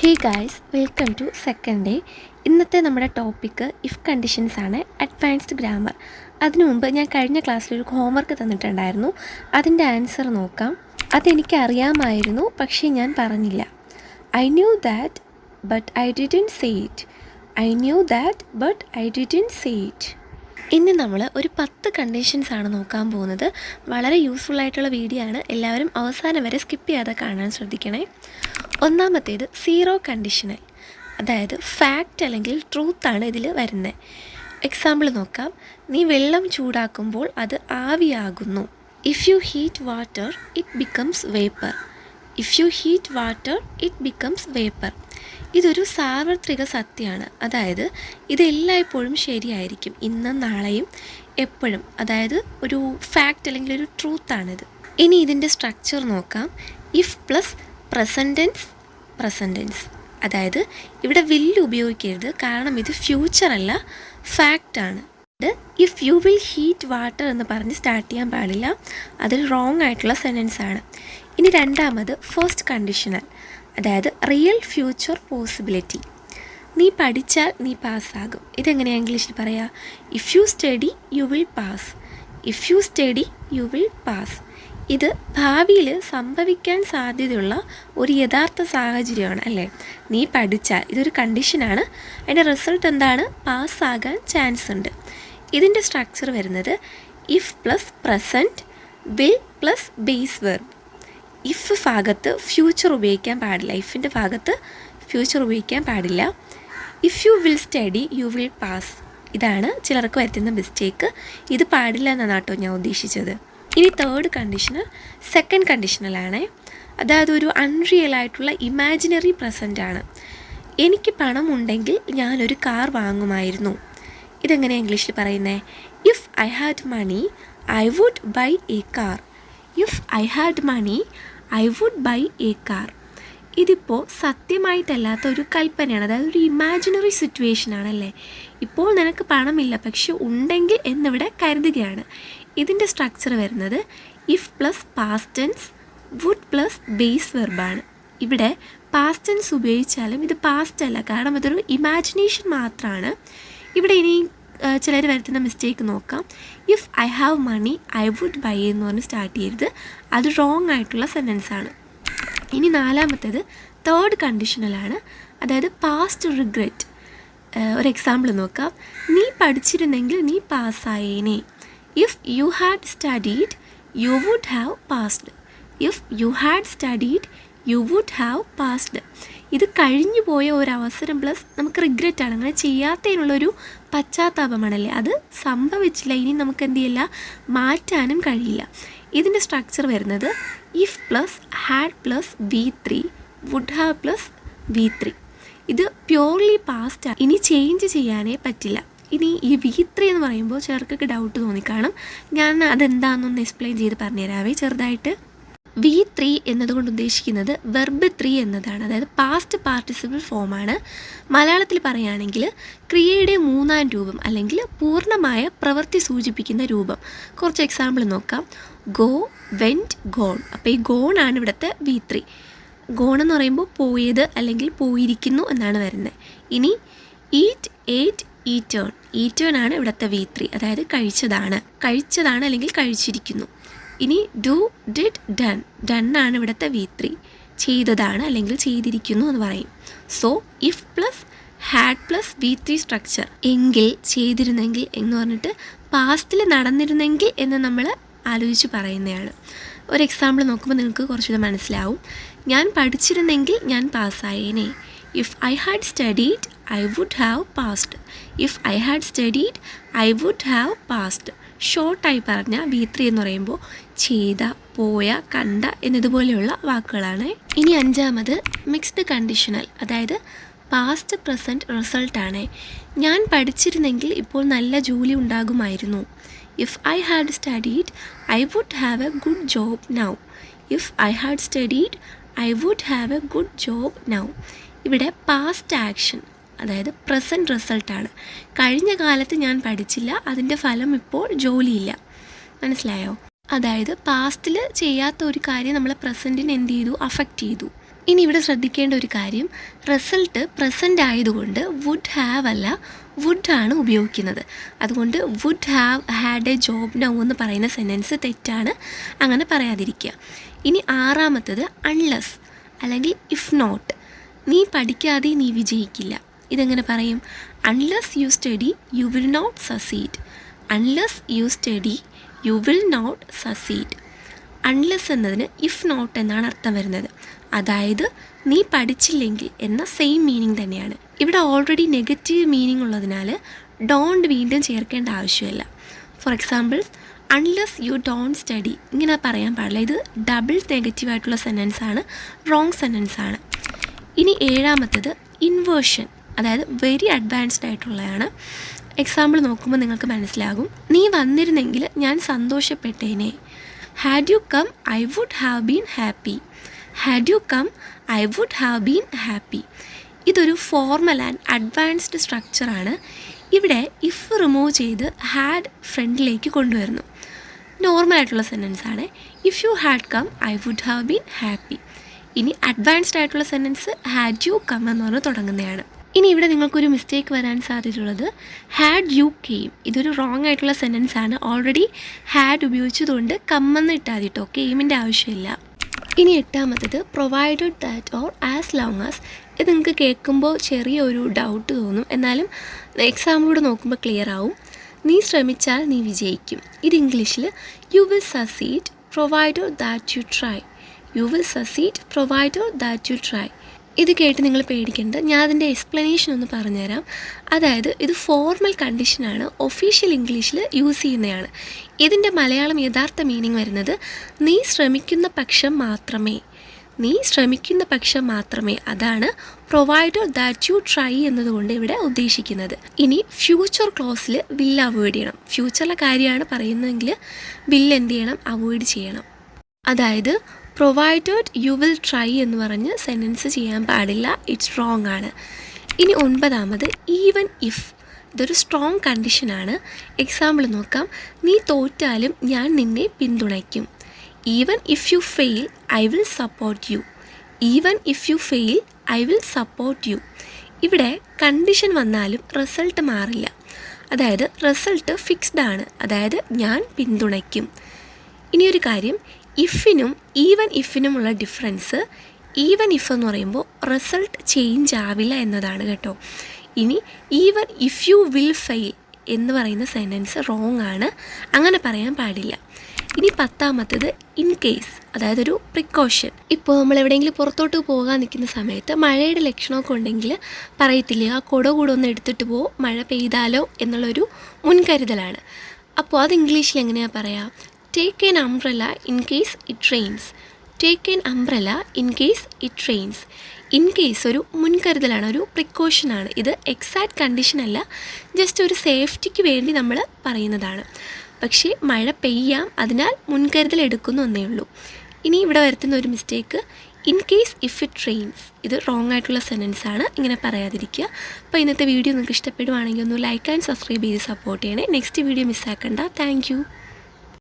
Hey guys, welcome to second day. ഇന്നത്തെ നമ്മുടെ topic if conditions ആണ്, അഡ്വാൻസ്ഡ് ഗ്രാമർ. അതിനു മുമ്പ് ഞാൻ കഴിഞ്ഞ ക്ലാസ്സിലൊരു ഹോംവർക്ക് തന്നിട്ടുണ്ടായിരുന്നു. അതിൻ്റെ ആൻസർ നോക്കാം. അതെനിക്ക് അറിയാമായിരുന്നു, പക്ഷേ ഞാൻ പറഞ്ഞില്ല. I knew that but I didn't say it. I knew that but I didn't say it. ഇന്ന് നമ്മൾ ഒരു 10 കണ്ടീഷൻസ് ആണ് നോക്കാൻ പോകുന്നത്. വളരെ യൂസ്ഫുൾ ആയിട്ടുള്ള വീഡിയോ ആണ്. എല്ലാവരും അവസാനം വരെ സ്കിപ്പ് ചെയ്യാതെ കാണാൻ ശ്രദ്ധിക്കണേ. ഒന്നാമത്തേത് സീറോ കണ്ടീഷണൽ, അതായത് ഫാക്റ്റ് അല്ലെങ്കിൽ ട്രൂത്ത് ആണ് ഇതിൽ വരുന്നത്. എക്സാമ്പിൾ നോക്കാം. നീ വെള്ളം ചൂടാക്കുമ്പോൾ അത് ആവിയാകുന്നു. If you heat water it becomes vapour. If you heat water it becomes vapour. ഇതൊരു സാർവത്രിക സത്യമാണ്. അതായത് ഇത് എല്ലായ്പ്പോഴും ശരിയായിരിക്കും, ഇന്നും നാളെയും എപ്പോഴും. അതായത് ഒരു ഫാക്റ്റ് അല്ലെങ്കിൽ ഒരു ട്രൂത്താണിത്. ഇനി ഇതിൻ്റെ സ്ട്രക്ചർ നോക്കാം. If plus present tense present tense. അതായത് ഇവിടെ വില്ല് ഉപയോഗിക്കരുത്, കാരണം ഇത് ഫ്യൂച്ചർ അല്ല, ഫാക്റ്റാണ്. If you will heat water എന്ന് പറഞ്ഞ് സ്റ്റാർട്ട് ചെയ്യാൻ പാടില്ല, അതിൽ റോങ് ആയിട്ടുള്ള സെൻറ്റൻസ് ആണ്. ഇനി രണ്ടാമത് ഫസ്റ്റ് കണ്ടീഷണൽ, അതായത് റിയൽ ഫ്യൂച്ചർ പോസിബിലിറ്റി. നീ പഠിച്ചാൽ നീ പാസ്സാകും. ഇതെങ്ങനെയാണ് ഇംഗ്ലീഷിൽ പറയുക? If you study you will pass. If you study you will pass. ഇത് ഭാവിയിൽ സംഭവിക്കാൻ സാധ്യതയുള്ള ഒരു യഥാർത്ഥ സാഹചര്യമാണ് അല്ലേ? നീ പഠിച്ചാൽ, ഇതൊരു കണ്ടീഷനാണ്. അതിൻ്റെ റിസൾട്ട് എന്താണ്? പാസ്സാകാൻ ചാൻസ് ഉണ്ട്. ഇതിൻ്റെ സ്ട്രക്ചർ വരുന്നത് if plus present, will plus base verb. If ഭാഗത്ത് ഫ്യൂച്ചർ ഉപയോഗിക്കാൻ പാടില്ല. ഇഫിൻ്റെ ഭാഗത്ത് ഫ്യൂച്ചർ ഉപയോഗിക്കാൻ പാടില്ല. If you will study you will pass. ഇതാണ് ചിലർക്ക് വരുത്തുന്ന മിസ്റ്റേക്ക്. ഇത് പാടില്ല എന്നാണ് കേട്ടോ ഞാൻ ഉദ്ദേശിച്ചത്. ഇനി തേർഡ് കണ്ടീഷണൽ സെക്കൻഡ് കണ്ടീഷണലാണ്. അതായത് ഒരു അൺറിയൽ ആയിട്ടുള്ള ഇമാജിനറി പ്രസൻ്റ് ആണ്. എനിക്ക് പണം ഉണ്ടെങ്കിൽ ഞാനൊരു കാർ വാങ്ങുമായിരുന്നു. ഇതെങ്ങനെയാണ് ഇംഗ്ലീഷിൽ പറയുന്നത്? If I had money I would buy a car. If I had money I would buy a car. ഇതിപ്പോൾ സത്യമായിട്ടല്ലാത്ത ഒരു കൽപ്പനയാണ്, അതായത് ഒരു ഇമാജിനറി സിറ്റുവേഷൻ ആണല്ലേ. ഇപ്പോൾ നിനക്ക് പണമില്ല, പക്ഷെ ഉണ്ടെങ്കിൽ എന്നിവിടെ കരുതുകയാണ്. ഇതിൻ്റെ സ്ട്രക്ചർ വരുന്നത് if plus past tense, would plus base വെർബാണ്. ഇവിടെ പാസ്റ്റ് ടെൻസ് ഉപയോഗിച്ചാലും ഇത് പാസ്റ്റ് അല്ല, കാരണം ഇതൊരു ഇമാജിനേഷൻ മാത്രമാണ്. ഇവിടെ ഇനി ചിലർ വരുത്തുന്ന മിസ്റ്റേക്ക് നോക്കാം. If I have money I would buy എന്ന് പറഞ്ഞ് സ്റ്റാർട്ട് ചെയ്യരുത്, അത് റോങ് ആയിട്ടുള്ള സെൻറ്റൻസ് ആണ്. ഇനി നാലാമത്തേത് തേർഡ് കണ്ടീഷണലാണ്, അതായത് പാസ്റ്റ് റിഗ്രറ്റ്. ഒരു എക്സാമ്പിൾ നോക്കാം. നീ പഠിച്ചിരുന്നെങ്കിൽ നീ പാസ്സായേനെ. If you had studied you would have passed. If you had studied you would have passed. ഇത് കഴിഞ്ഞു പോയ ഒരവസരം പ്ലസ് നമുക്ക് റിഗ്രറ്റ് ആണ്, അങ്ങനെ ചെയ്യാത്തതിനുള്ളൊരു പശ്ചാത്താപമാണല്ലേ. അത് സംഭവിച്ചില്ല, ഇനി നമുക്ക് എന്ത് ചെയ്യില്ല, മാറ്റാനും കഴിയില്ല. ഇതിൻ്റെ സ്ട്രക്ചർ വരുന്നത് if plus had plus V3 would have plus V3. ഇത് പ്യോർലി പാസ്റ്റ്, ഇനി ചേഞ്ച് ചെയ്യാനേ പറ്റില്ല. ഇനി ഈ V3 എന്ന് പറയുമ്പോൾ ചിലർക്കൊക്കെ ഡൗട്ട് തോന്നിക്കാണും. ഞാൻ അതെന്താണെന്നൊന്ന് എക്സ്പ്ലെയിൻ ചെയ്ത് പറഞ്ഞുതരാവേ ചെറുതായിട്ട്. V3 എന്നതുകൊണ്ട് ഉദ്ദേശിക്കുന്നത് വെർബ് 3 എന്നതാണ്, അതായത് പാസ്റ്റ് പാർട്ടിസിപ്പിൾ ഫോമാണ്. മലയാളത്തിൽ പറയുകയാണെങ്കിൽ ക്രിയയുടെ മൂന്നാം രൂപം അല്ലെങ്കിൽ പൂർണ്ണമായ പ്രവൃത്തി സൂചിപ്പിക്കുന്ന രൂപം. കുറച്ച് എക്സാമ്പിൾ നോക്കാം. Go, went, gone. അപ്പോൾ ഈ ഗോൺ ആണ് ഇവിടുത്തെ V3. ഗോൺ എന്ന് പറയുമ്പോൾ പോയത് അല്ലെങ്കിൽ പോയിരിക്കുന്നു എന്നാണ് വരുന്നത്. ഇനി ഈറ്റ്, ഏറ്റ്, ഈറ്റേൺ. ഈറ്റേൺ ആണ് ഇവിടുത്തെ V3, അതായത് കഴിച്ചതാണ് അല്ലെങ്കിൽ കഴിച്ചിരിക്കുന്നു. ഇനി ഡു, ഡിഡ്, ഡൺ. ഡൺ ആണ് ഇവിടുത്തെ V3, ചെയ്തതാണ് അല്ലെങ്കിൽ ചെയ്തിരിക്കുന്നു എന്ന് പറയും. So if plus had plus V3 structure. എങ്കിൽ, ചെയ്തിരുന്നെങ്കിൽ എന്ന് പറഞ്ഞിട്ട് പാസ്റ്റിൽ നടന്നിരുന്നെങ്കിൽ എന്ന് നമ്മൾ ആലോചിച്ച് പറയുന്നതാണ്. ഒരു എക്സാമ്പിൾ നോക്കുമ്പോൾ നിങ്ങൾക്ക് കുറച്ചുകൂടെ മനസ്സിലാവും. ഞാൻ പഠിച്ചിരുന്നെങ്കിൽ ഞാൻ പാസ്സായേനെ. If I had studied I would have passed. If I had studied I would have passed. ഷോർട്ടായി പറഞ്ഞ V3 എന്ന് പറയുമ്പോൾ ചെയ്ത, പോയ, കണ്ട എന്നതുപോലെയുള്ള വാക്കുകളാണ്. ഇനി അഞ്ചാമത് മിക്സ്ഡ് കണ്ടീഷണൽ, അതായത് പാസ്റ്റ് പ്രസൻറ്റ് റിസൾട്ടാണ്. ഞാൻ പഠിച്ചിരുന്നെങ്കിൽ ഇപ്പോൾ നല്ല ജോലി ഉണ്ടാകുമായിരുന്നു. If I had studied I would have a good job now. If I had studied I would have a good job now. ഇവിടെ പാസ്റ്റ് ആക്ഷൻ, അതായത് പ്രസൻറ്റ് റിസൾട്ടാണ്. കഴിഞ്ഞ കാലത്ത് ഞാൻ പഠിച്ചില്ല, അതിൻ്റെ ഫലം ഇപ്പോൾ ജോലിയില്ല. മനസ്സിലായോ? അതായത് പാസ്റ്റിൽ ചെയ്യാത്ത ഒരു കാര്യം നമ്മളെ പ്രസൻറ്റിന് എന്ത് ചെയ്തു, അഫക്റ്റ് ചെയ്തു. ഇനി ഇവിടെ ശ്രദ്ധിക്കേണ്ട ഒരു കാര്യം, റിസൾട്ട് പ്രസൻ്റ് ആയതുകൊണ്ട് വുഡ് ഹാവ് അല്ല വുഡ് ആണ് ഉപയോഗിക്കുന്നത്. അതുകൊണ്ട് would have had a job now എന്ന് പറയുന്ന സെൻറ്റൻസ് തെറ്റാണ്, അങ്ങനെ പറയാതിരിക്കുക. ഇനി ആറാമത്തത് അൺലെസ് അല്ലെങ്കിൽ ഇഫ് നോട്ട്. നീ പഠിക്കാതെ നീ വിജയിക്കില്ല. ഇതെങ്ങനെ പറയും? Unless you study you will not succeed. Unless you study you will not succeed. Unless എന്നതിന് ഇഫ് നോട്ട് എന്നാണ് അർത്ഥം വരുന്നത്. അതായത് നീ പഠിച്ചില്ലെങ്കിൽ എന്ന സെയിം മീനിങ് തന്നെയാണ്. ഇവിടെ ഓൾറെഡി നെഗറ്റീവ് മീനിങ് ഉള്ളതിനാൽ ഡോണ്ട് വീണ്ടും ചേർക്കേണ്ട ആവശ്യമില്ല. For example, unless you don't study ഇങ്ങനെ പറയാൻ പാടില്ല. ഇത് ഡബിൾ നെഗറ്റീവായിട്ടുള്ള സെൻറ്റൻസ് ആണ്, റോങ് സെൻറ്റൻസ് ആണ്. ഇനി ഏഴാമത്തത് ഇൻവേർഷൻ, അതായത് വെരി അഡ്വാൻസ്ഡ് ആയിട്ടുള്ളതാണ്. എക്സാമ്പിൾ നോക്കുമ്പോൾ നിങ്ങൾക്ക് മനസ്സിലാകും. നീ വന്നിരുന്നെങ്കിൽ ഞാൻ സന്തോഷപ്പെട്ടേനെ. Had you come I would have been happy. Had you come I would have been happy. ഇതൊരു ഫോർമൽ ആൻഡ് അഡ്വാൻസ്ഡ് സ്ട്രക്ചറാണ്. ഇവിടെ ഇഫ് റിമൂവ് ചെയ്ത് ഹാഡ് ഫ്രണ്ടിലേക്ക് കൊണ്ടുവരുന്നു. നോർമലായിട്ടുള്ള സെൻറ്റൻസ് ആണ്. If you had come I would have been happy. ഇനി advanced ആയിട്ടുള്ള സെൻറ്റൻസ് ഹാഡ് യു കം എന്ന് പറഞ്ഞ് തുടങ്ങുന്നതാണ്. ഇനി ഇവിടെ നിങ്ങൾക്കൊരു മിസ്റ്റേക്ക് വരാൻ സാധ്യതയുള്ളത് ഹാഡ് യു കെയിം. ഇതൊരു റോങ് ആയിട്ടുള്ള സെൻറ്റൻസ് ആണ്. ഓൾറെഡി ഹാഡ് ഉപയോഗിച്ചതുകൊണ്ട് കമ്മെന്ന് ഇട്ടാൽ മതി കേട്ടോ, കെയിമിൻ്റെ ആവശ്യമില്ല. ഇനി എട്ടാമത്തത് provided that or as long as. ഇത് നിങ്ങൾക്ക് കേൾക്കുമ്പോൾ ചെറിയൊരു ഡൗട്ട് തോന്നും, എന്നാലും എക്സാമ്പിളൂടെ നോക്കുമ്പോൾ ക്ലിയർ ആവും. നീ ശ്രമിച്ചാൽ നീ വിജയിക്കും. ഇത് ഇംഗ്ലീഷിൽ you will succeed provided that you try. You will succeed provided that you try. ഇത് കേട്ട് നിങ്ങൾ പേടിക്കേണ്ട, ഞാൻ അതിൻ്റെ എക്സ്പ്ലനേഷൻ ഒന്ന് പറഞ്ഞുതരാം. അതായത് ഇത് ഫോർമൽ കണ്ടീഷനാണ്, ഒഫീഷ്യൽ ഇംഗ്ലീഷിൽ യൂസ് ചെയ്യുന്നതാണ്. ഇതിൻ്റെ മലയാളം യഥാർത്ഥ മീനിങ് വരുന്നത് നീ ശ്രമിക്കുന്ന പക്ഷം മാത്രമേ. നീ ശ്രമിക്കുന്ന പക്ഷം മാത്രമേ, അതാണ് പ്രൊവൈഡഡ് ദാറ്റ് യു ട്രൈ എന്നതുകൊണ്ട് ഇവിടെ ഉദ്ദേശിക്കുന്നത്. ഇനി ഫ്യൂച്ചർ ക്ലോസിൽ വിൽ അവോയ്ഡ് ചെയ്യണം. ഫ്യൂച്ചറിലെ കാര്യമാണ് പറയുന്നതെങ്കിൽ വിൽ എന്ത് ചെയ്യണം? അവോയ്ഡ് ചെയ്യണം. അതായത് പ്രൊവൈഡഡ് യു വിൽ ട്രൈ എന്ന് പറഞ്ഞ് സെൻറ്റൻസ് ചെയ്യാൻ പാടില്ല, ഇറ്റ്സ് റോങ് ആണ്. ഇനി ഒൻപതാമത് ഈവൻ ഇഫ്. ഇതൊരു സ്ട്രോങ് കണ്ടീഷനാണ്. എക്സാമ്പിൾ നോക്കാം. നീ തോറ്റാലും ഞാൻ നിന്നെ പിന്തുണയ്ക്കും. Even if you fail I will support you. Even if you fail I will support you. ഇവിടെ കണ്ടീഷൻ വന്നാലും റിസൾട്ട് മാറില്ല. അതായത് റിസൾട്ട് ഫിക്സ്ഡ് ആണ്, അതായത് ഞാൻ പിന്തുണയ്ക്കും. ഇനിയൊരു കാര്യം, ഇഫിനും ഈവൻ ഇഫിനുമുള്ള ഡിഫറൻസ്, ഈവൻ ഇഫ് എന്ന് പറയുമ്പോൾ റിസൾട്ട് ചേഞ്ച് ആവില്ല എന്നതാണ് കേട്ടോ. ഇനി even if you will fail എന്ന് പറയുന്ന സെൻറ്റൻസ് റോങ് ആണ്, അങ്ങനെ പറയാൻ പാടില്ല. ഇനി പത്താമത്തത് ഇൻ കേസ്, അതായത് ഒരു പ്രിക്കോഷൻ. ഇപ്പോൾ നമ്മൾ എവിടെയെങ്കിലും പുറത്തോട്ട് പോകാൻ നിൽക്കുന്ന സമയത്ത് മഴയുടെ ലക്ഷണമൊക്കെ ഉണ്ടെങ്കിൽ പറയത്തില്ലേ, ആ കുട കൂടെ ഒന്ന് എടുത്തിട്ട് പോ, മഴ പെയ്താലോ എന്നുള്ളൊരു മുൻകരുതലാണ്. അപ്പോൾ അത് ഇംഗ്ലീഷിൽ എങ്ങനെയാണ് പറയുക? Take N umbrella in case it rains. Take N umbrella in case it rains. In case ഒരു മുൻകരുതലാണ്, ഒരു പ്രിക്കോഷനാണ്. ഇത് എക്സാക്റ്റ് കണ്ടീഷൻ അല്ല, ജസ്റ്റ് ഒരു സേഫ്റ്റിക്ക് വേണ്ടി നമ്മൾ പറയുന്നതാണ്. പക്ഷേ മഴ പെയ്യാം, അതിനാൽ മുൻകരുതൽ എടുക്കുന്നു എന്നേ ഉള്ളൂ. ഇനി ഇവിടെ വരുത്തുന്ന ഒരു mistake, in case if it rains. ഇത് റോങ് ആയിട്ടുള്ള സെൻറ്റൻസ് ആണ്, ഇങ്ങനെ പറയാതിരിക്കുക. അപ്പോൾ ഇന്നത്തെ വീഡിയോ നിങ്ങൾക്ക് ഇഷ്ടപ്പെടുവാണെങ്കിൽ ഒന്ന് ലൈക്ക് ആൻഡ് സബ്സ്ക്രൈബ് ചെയ്ത് സപ്പോർട്ട് ചെയ്യണേ. നെക്സ്റ്റ് വീഡിയോ മിസ്സാക്കണ്ട. Thank U.